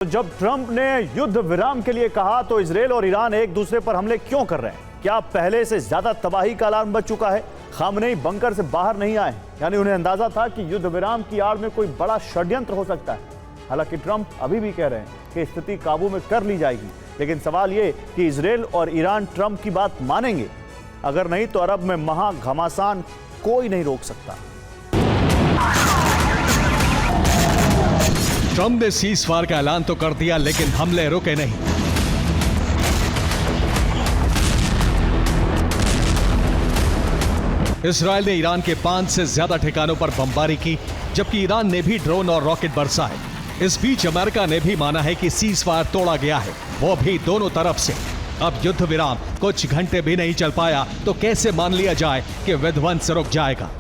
जब ट्रंप ने युद्ध विराम के लिए कहा तो इजरायल और ईरान एक दूसरे पर हमले क्यों कर रहे हैं? क्या पहले से ज्यादा तबाही का अलार्म बज चुका है? खामनेई बंकर से बाहर नहीं आए, यानी उन्हें अंदाजा था कि युद्ध विराम की आड़ में कोई बड़ा षड्यंत्र हो सकता है। हालांकि ट्रंप अभी भी कह रहे हैं कि स्थिति काबू में कर ली जाएगी, लेकिन सवाल यह कि इजरायल और ईरान ट्रंप की बात मानेंगे? अगर नहीं तो अरब में महा घमासान कोई नहीं रोक सकता। ट्रंप ने सीज फायर का ऐलान तो कर दिया, लेकिन हमले रुके नहीं। इजरायल ने ईरान के 5 से ज्यादा ठिकानों पर बमबारी की, जबकि ईरान ने भी ड्रोन और रॉकेट बरसाए। इस बीच अमेरिका ने भी माना है कि सीज फायर तोड़ा गया है, वो भी दोनों तरफ से। अब युद्ध विराम कुछ घंटे भी नहीं चल पाया तो कैसे मान लिया जाए कि विध्वंस रुक जाएगा?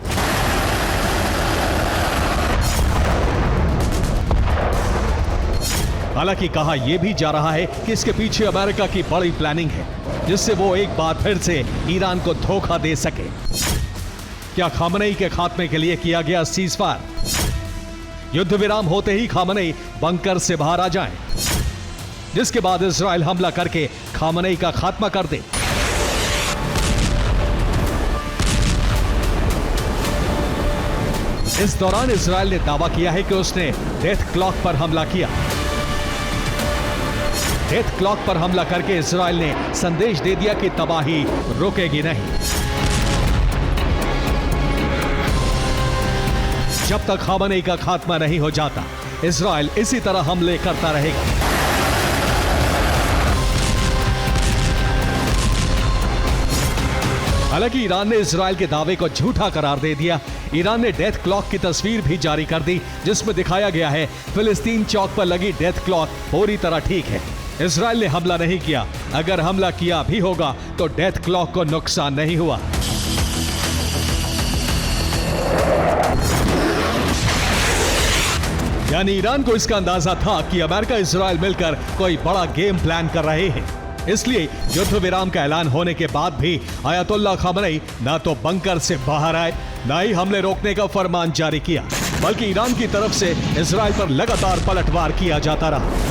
हालांकि कहा यह भी जा रहा है कि इसके पीछे अमेरिका की बड़ी प्लानिंग है, जिससे वो एक बार फिर से ईरान को धोखा दे सके। क्या खामनेई के खात्मे के लिए किया गया सीज फायर? युद्ध विराम होते ही खामनेई बंकर से बाहर आ जाएं, जिसके बाद इजरायल हमला करके खामनेई का खात्मा कर दे। इस दौरान इजरायल ने दावा किया है कि उसने डेथ क्लॉक पर हमला किया। डेथ क्लॉक पर हमला करके इजरायल ने संदेश दे दिया कि तबाही रुकेगी नहीं। जब तक खामनेई का खात्मा नहीं हो जाता, इजरायल इसी तरह हमले करता रहेगा। हालांकि ईरान ने इजरायल के दावे को झूठा करार दे दिया। ईरान ने डेथ क्लॉक की तस्वीर भी जारी कर दी, जिसमें दिखाया गया है फिलिस्तीन चौक पर लगी डेथ क्लॉक पूरी तरह ठीक है। इजरायल ने हमला नहीं किया, अगर हमला किया भी होगा तो डेथ क्लॉक को नुकसान नहीं हुआ। यानी ईरान को इसका अंदाजा था कि अमेरिका इजरायल मिलकर कोई बड़ा गेम प्लान कर रहे हैं। इसलिए युद्ध विराम का ऐलान होने के बाद भी आयतुल्लाह खामनेई ना तो बंकर से बाहर आए, ना ही हमले रोकने का फरमान जारी किया, बल्कि ईरान की तरफ से इजरायल पर लगातार पलटवार किया जाता रहा।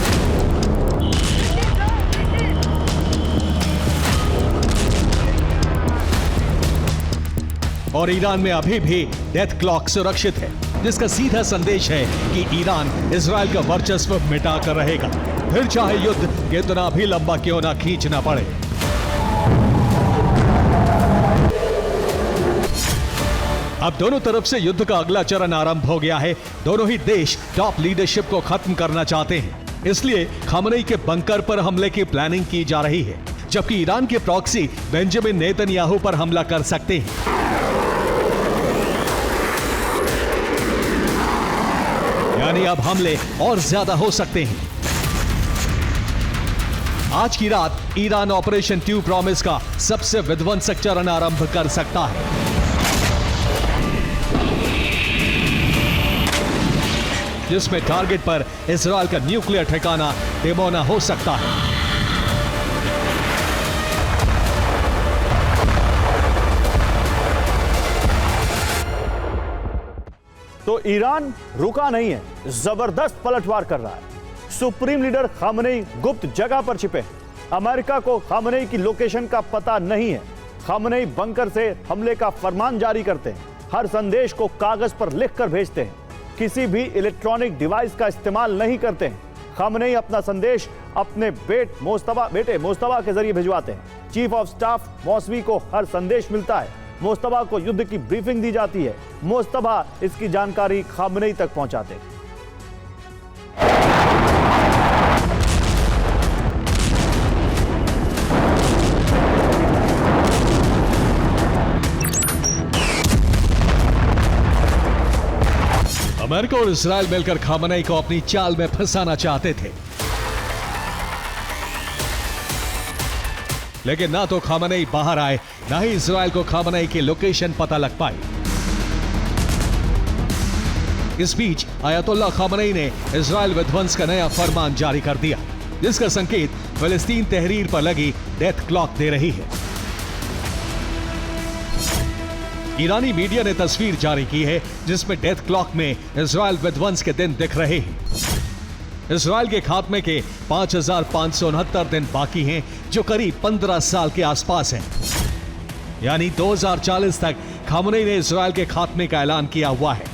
और ईरान में अभी भी डेथ क्लॉक सुरक्षित है, जिसका सीधा संदेश है कि ईरान इजरायल का वर्चस्व मिटा कर रहेगा, फिर चाहे युद्ध कितना भी लंबा क्यों ना खींचना पड़े। अब दोनों तरफ से युद्ध का अगला चरण आरंभ हो गया है। दोनों ही देश टॉप लीडरशिप को खत्म करना चाहते हैं, इसलिए खामनेई के बंकर पर हमले की प्लानिंग की जा रही है, जबकि ईरान के प्रॉक्सी बेंजामिन नेतन्याहू पर हमला कर सकते हैं। यानी अब हमले और ज्यादा हो सकते हैं। आज की रात ईरान ऑपरेशन ट्रू प्रॉमिस का सबसे विध्वंसक चरण आरंभ कर सकता है। जिसमें टारगेट पर इजरायल का न्यूक्लियर ठिकाना डिमोना हो सकता है। तो ईरान रुका नहीं है, जबरदस्त पलटवार कर रहा है। सुप्रीम लीडर खामनेई गुप्त जगह पर छिपे हैं। अमेरिका को खामनेई की लोकेशन का पता नहीं है। खामनेई बंकर से हमले का फरमान जारी करते हैं, हर संदेश को कागज पर लिखकर भेजते हैं, किसी भी इलेक्ट्रॉनिक डिवाइस का इस्तेमाल नहीं करते हैं। खामनेई अपना संदेश अपने बेटे मोस्तफा के जरिए भिजवाते हैं। चीफ ऑफ स्टाफ मौसवी को हर संदेश मिलता है। मोस्तफा को युद्ध की ब्रीफिंग दी जाती है। मोस्तफा इसकी जानकारी खामनेई तक पहुंचाते हैं। अमेरिका और इजरायल मिलकर खामनेई को अपनी चाल में फंसाना चाहते थे, लेकिन ना तो खामनेई बाहर आए, ना ही इजरायल को खामनेई की लोकेशन पता लग पाई। इस बीच आयतुल्लाह खामनेई ने इजरायल विध्वंस का नया फरमान जारी कर दिया, जिसका संकेत फिलिस्तीन तहरीर पर लगी डेथ क्लॉक दे रही है। ईरानी मीडिया ने तस्वीर जारी की है जिसमें डेथ क्लॉक में इजरायल विध्वंस के दिन दिख रहे हैं। इजराइल के खात्मे के 5,569 दिन बाकी हैं, जो करीब 15 साल के आसपास हैं। यानी 2040 तक खामनेई ने इजराइल के खात्मे का ऐलान किया हुआ है।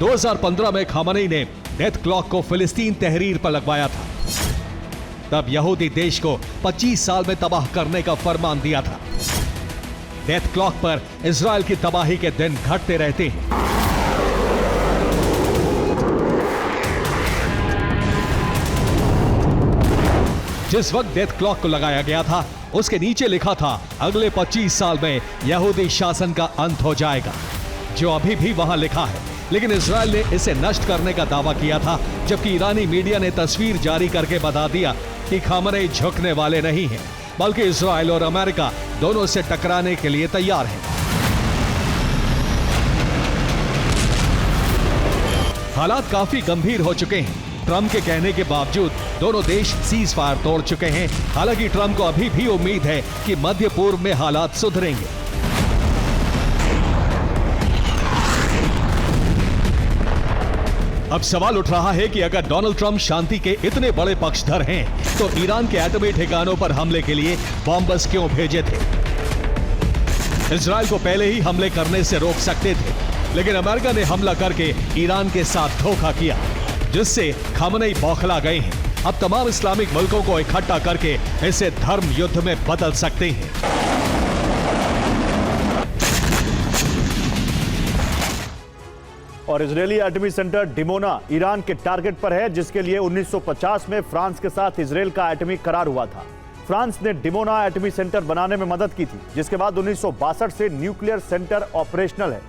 2015 में खामनेई ने डेथ क्लॉक को फिलिस्तीन तहरीर पर लगवाया था। तब यहूदी देश को 25 साल में तबाह करने का फरमान दिया था। डेथ क्लॉक पर इजराइल की तबाही के दिन घटते रहते हैं। जिस वक्त डेथ क्लॉक को लगाया गया था, उसके नीचे लिखा था अगले 25 साल में यहूदी शासन का अंत हो जाएगा, जो अभी भी वहां लिखा है। लेकिन इजराइल ने इसे नष्ट करने का दावा किया था, जबकि ईरानी मीडिया ने तस्वीर जारी करके बता दिया कि खामनेई झुकने वाले नहीं हैं, बल्कि इजराइल और अमेरिका दोनों से टकराने के लिए तैयार हैं। हालात काफी गंभीर हो चुके हैं। ट्रंप के कहने के बावजूद दोनों देश सीज फायर तोड़ चुके हैं। हालांकि ट्रंप को अभी भी उम्मीद है कि मध्य पूर्व में हालात सुधरेंगे। अब सवाल उठ रहा है कि अगर डोनाल्ड ट्रंप शांति के इतने बड़े पक्षधर हैं, तो ईरान के एटमी ठिकानों पर हमले के लिए बॉम्बर्स क्यों भेजे थे? इजराइल को पहले ही हमले करने से रोक सकते थे, लेकिन अमेरिका ने हमला करके ईरान के साथ धोखा किया, जिससे खामनेई बौखला गए हैं। अब तमाम इस्लामिक मुल्कों को इकट्ठा करके इसे धर्म युद्ध में बदल सकते हैं। और इजरायली एटमी सेंटर डिमोना ईरान के टारगेट पर है, जिसके लिए 1950 में फ्रांस के साथ इजरायल का एटमी करार हुआ था। फ्रांस ने डिमोना एटमी सेंटर बनाने में मदद की थी, जिसके बाद 1962 से न्यूक्लियर सेंटर ऑपरेशनल है।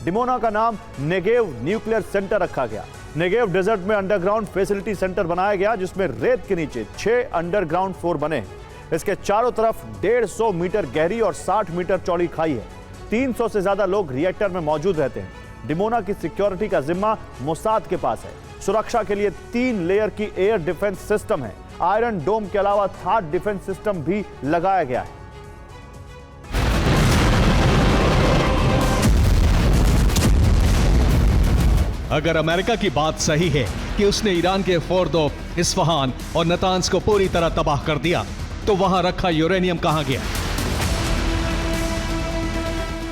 डिमोना का नाम नेगेव न्यूक्लियर सेंटर रखा गया। नेगेव डेजर्ट में अंडरग्राउंड फैसिलिटी सेंटर बनाया गया, जिसमें रेत के नीचे 6 अंडरग्राउंड फ्लोर बने हैं। इसके चारों तरफ 150 मीटर गहरी और 60 मीटर चौड़ी खाई है। 300 से ज्यादा लोग रिएक्टर में मौजूद रहते हैं। डिमोना की सिक्योरिटी का जिम्मा मोसाद के पास है। सुरक्षा के लिए 3 लेयर की एयर डिफेंस सिस्टम है। आयरन डोम के अलावा थर्ड डिफेंस सिस्टम भी लगाया गया है। अगर अमेरिका की बात सही है कि उसने ईरान के फोर्दो, इस्फहान और नतांज को पूरी तरह तबाह कर दिया, तो वहां रखा यूरेनियम कहां गया?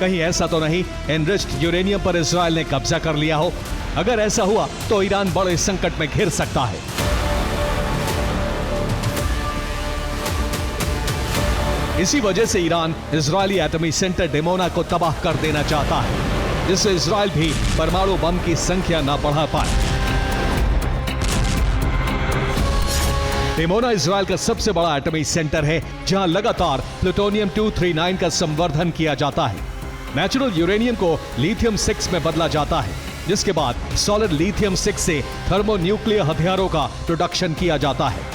कहीं ऐसा तो नहीं एनरिच्ड यूरेनियम पर इजराइल ने कब्जा कर लिया हो? अगर ऐसा हुआ तो ईरान बड़े संकट में घिर सकता है। इसी वजह से ईरान इजरायली एटमी सेंटर डिमोना को तबाह कर देना चाहता है, जिससे इजराइल भी परमाणु बम की संख्या न बढ़ा पाए। डिमोना इजराइल का सबसे बड़ा एटमी सेंटर है, जहां लगातार प्लूटोनियम 239 का संवर्धन किया जाता है। नेचुरल यूरेनियम को लिथियम 6 में बदला जाता है, जिसके बाद सॉलिड लिथियम 6 से थर्मोन्यूक्लियर हथियारों का प्रोडक्शन किया जाता है।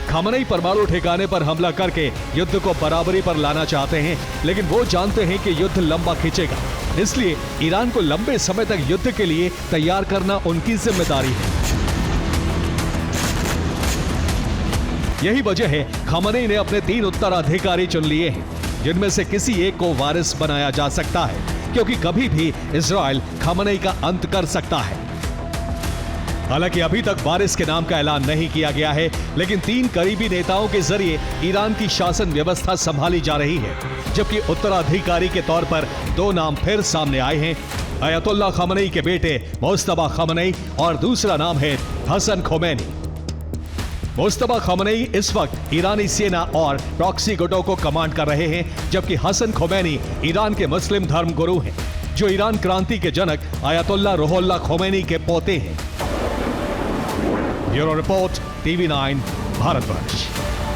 खामनेई परमाणु ठिकाने पर हमला करके युद्ध को बराबरी पर लाना चाहते हैं, लेकिन वो जानते हैं कि युद्ध लंबा खींचेगा। इसलिए ईरान को लंबे समय तक युद्ध के लिए तैयार करना उनकी जिम्मेदारी है। यही वजह है खामनेई ने अपने 3 उत्तराधिकारी चुन लिए हैं, जिनमें से किसी एक को वारिस बनाया जा सकता है, क्योंकि कभी भी इजराइल खामनेई का अंत कर सकता है। हालांकि अभी तक वारिस के नाम का ऐलान नहीं किया गया है, लेकिन 3 करीबी नेताओं के जरिए ईरान की शासन व्यवस्था संभाली जा रही है, जबकि उत्तराधिकारी के तौर पर 2 नाम फिर सामने आए हैं। अयतुल्ला खामनेई के बेटे मुस्तफा खामनेई और दूसरा नाम है हसन खोमेनी। मुस्तफा खामनेई इस वक्त ईरानी सेना और प्रॉक्सी गुटों को कमांड कर रहे हैं, जबकि हसन खोमेनी ईरान के मुस्लिम धर्म गुरु हैं, जो ईरान क्रांति के जनक अयतुल्ला रुहुल्लाह खोमेनी के पोते हैं। Bureau report, TV9 Bharatvarsh.